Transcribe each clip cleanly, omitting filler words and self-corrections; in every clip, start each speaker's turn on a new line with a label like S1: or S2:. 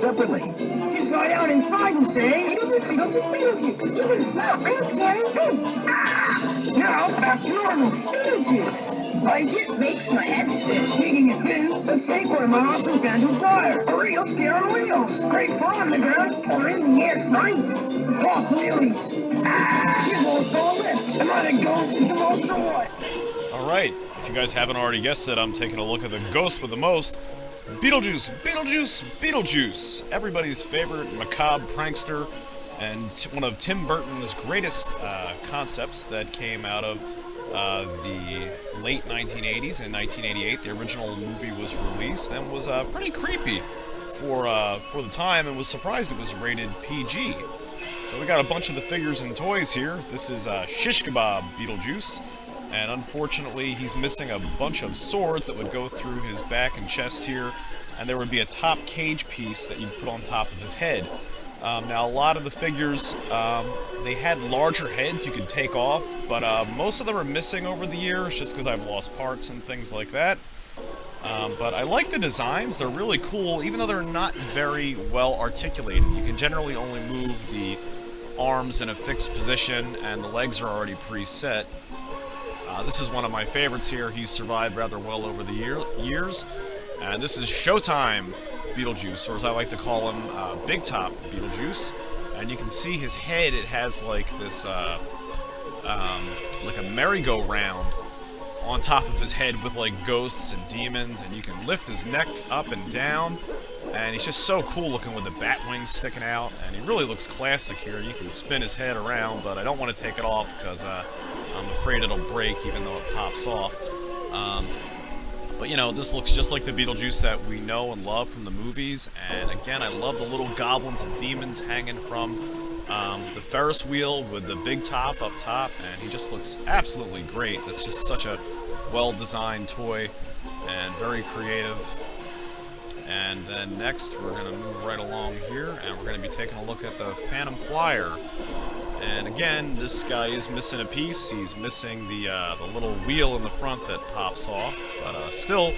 S1: separately.
S2: Just go down inside and say, Beetlejuice. Keep it in its mouth, real scary. Now, back to normal. Beetlejuice. Like it makes my head spin. Speaking of spins, let's take one of my awesome phantom fire. A real scare on wheels. Great fun on the ground or in the air flights. Talk wheelies. You lost all lift. Am I the ghost with the most or what?
S3: Alright, if you guys haven't already guessed it, I'm taking a look at the ghost with the most. Beetlejuice, Beetlejuice, Beetlejuice! Everybody's favorite macabre prankster, and one of Tim Burton's greatest concepts that came out of the late 1980s. In 1988, the original movie was released and was pretty creepy for the time, and was surprised it was rated PG. So we got a bunch of the figures and toys here. This is Shish Kebab Beetlejuice. And unfortunately, he's missing a bunch of swords that would go through his back and chest here, and there would be a top cage piece that you'd put on top of his head. Now, a lot of the figures, they had larger heads you could take off, but most of them are missing over the years just because I've lost parts and things like that. But I like the designs. They're really cool, even though they're not very well articulated. You can generally only move the arms in a fixed position, and the legs are already preset. This is one of my favorites here. He's survived rather well over the years. And this is Showtime Beetlejuice, or as I like to call him, Big Top Beetlejuice. And you can see his head, it has like this, like a merry-go-round on top of his head with like ghosts and demons, and you can lift his neck up and down. And he's just so cool looking with the bat wings sticking out, and he really looks classic here. You can spin his head around, but I don't want to take it off because I'm afraid it'll break even though it pops off. But you know, this looks just like the Beetlejuice that we know and love from the movies. And again, I love the little goblins and demons hanging from the Ferris wheel with the big top up top, and he just looks absolutely great. That's just such a well-designed toy and very creative. And then next, we're going to move right along here, and we're going to be taking a look at the Phantom Flyer. And again, this guy is missing a piece. He's missing the little wheel in the front that pops off, but still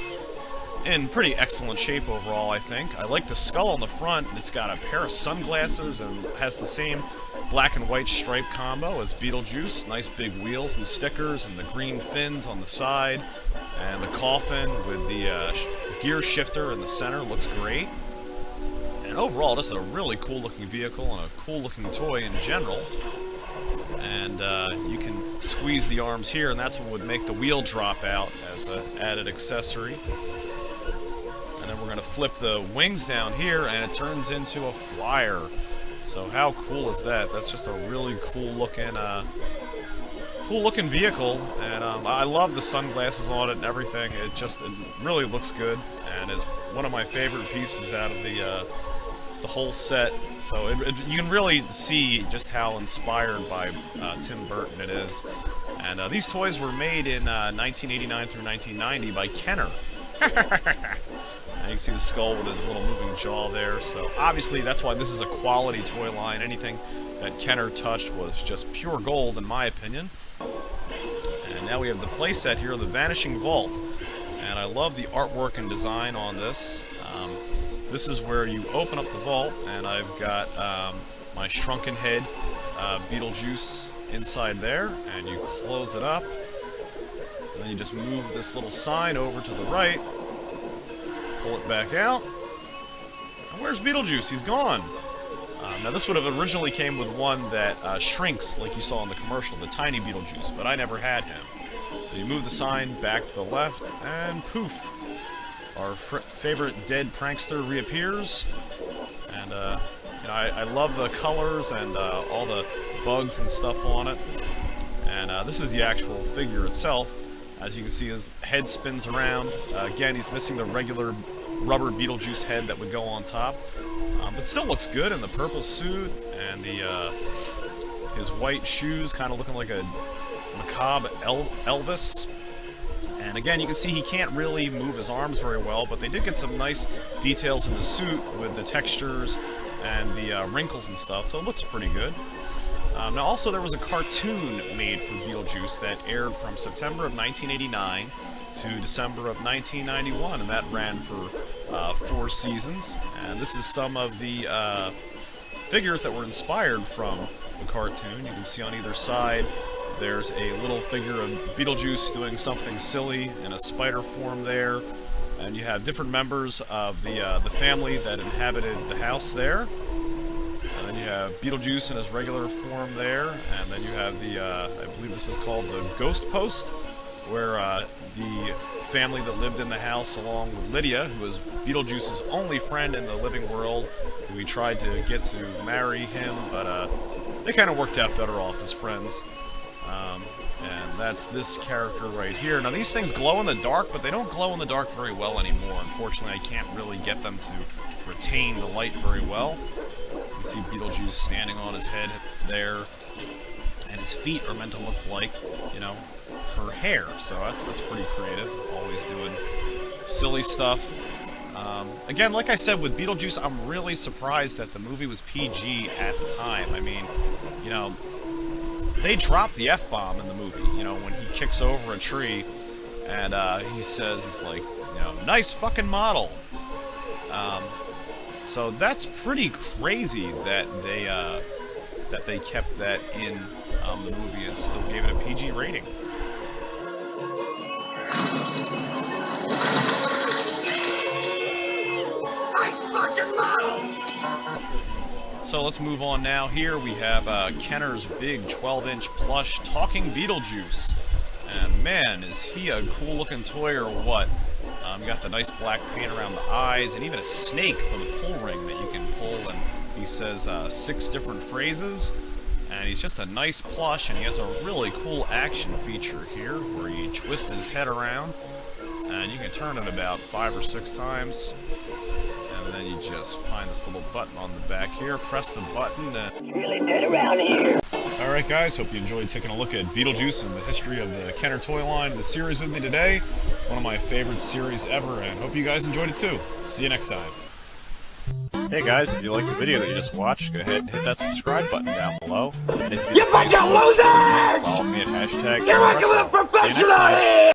S3: in pretty excellent shape overall, I think. I like the skull on the front, and it's got a pair of sunglasses and has the same black and white stripe combo as Beetlejuice. Nice big wheels and stickers, and the green fins on the side, and the coffin with the gear shifter in the center looks great. And overall, just a really cool looking vehicle and a cool looking toy in general. And you can squeeze the arms here, and that's what would make the wheel drop out as an added accessory. And then we're going to flip the wings down here, and it turns into a flyer. So how cool is that? That's just a really cool looking vehicle, and I love the sunglasses on it and everything. It really looks good, and is one of my favorite pieces out of the whole set. So you can really see just how inspired by Tim Burton it is. And these toys were made in 1989 through 1990 by Kenner. And you can see the skull with his little moving jaw there. So obviously that's why this is a quality toy line. Anything that Kenner touched was just pure gold in my opinion. And now we have the playset here, the Vanishing Vault. And I love the artwork and design on this. This is where you open up the vault, and I've got my shrunken head Beetlejuice inside there, and you close it up. And then you just move this little sign over to the right, pull it back out. And where's Beetlejuice? He's gone. Now this would have originally came with one that shrinks, like you saw in the commercial, the tiny Beetlejuice, but I never had him. So you move the sign back to the left, and poof, our favorite dead prankster reappears. And you know, I love the colors and all the bugs and stuff on it. And this is the actual figure itself. As you can see, his head spins around. Again, he's missing the regular rubber Beetlejuice head that would go on top. But still looks good in the purple suit and his white shoes, kind of looking like a macabre Elvis. And again, you can see he can't really move his arms very well, but they did get some nice details in the suit with the textures and the wrinkles and stuff, so it looks pretty good. Now also there was a cartoon made for Beetlejuice that aired from September of 1989 to December of 1991, and that ran for 4 seasons, and this is some of the figures that were inspired from the cartoon. You can see on either side there's a little figure of Beetlejuice doing something silly in a spider form there, and you have different members of the family that inhabited the house there. And then you have Beetlejuice in his regular form there, and then you have the, I believe this is called the Ghost Post, where the family that lived in the house along with Lydia, who was Beetlejuice's only friend in the living world, who he tried to get to marry him, but they kind of worked out better off as friends. And that's this character right here. Now these things glow in the dark, but they don't glow in the dark very well anymore. Unfortunately, I can't really get them to retain the light very well. You can see Beetlejuice standing on his head there, and his feet are meant to look like, you know, her hair. So that's pretty creative. Always doing silly stuff. Again, like I said, with Beetlejuice, I'm really surprised that the movie was PG at the time. I mean, you know, they dropped the F-bomb in the movie, you know, when he kicks over a tree, and he says, it's like, you know, nice fucking model. So that's pretty crazy that they kept that in the movie and still gave it a PG rating.
S2: Nice fucking model!
S3: So let's move on now. Here we have Kenner's big 12-inch plush talking Beetlejuice. And man, is he a cool-looking toy or what? Got the nice black paint around the eyes, and even a snake for the pull ring that you can pull. And he says 6 different phrases. And he's just a nice plush, and he has a really cool action feature here, where you twist his head around, and you can turn it about 5 or 6 times. And then you just find this little button on the back here, press the button, and...
S2: It's really dead around here.
S3: Alright guys, hope you enjoyed taking a look at Beetlejuice and the history of the Kenner toy line and the series with me today. It's one of my favorite series ever, and hope you guys enjoyed it too. See you next time. Hey guys, if you liked the video that you just watched, go ahead and hit that subscribe button down below. And if
S2: You bunch of losers!
S3: follow me at hashtag...
S2: You're working with a professional here!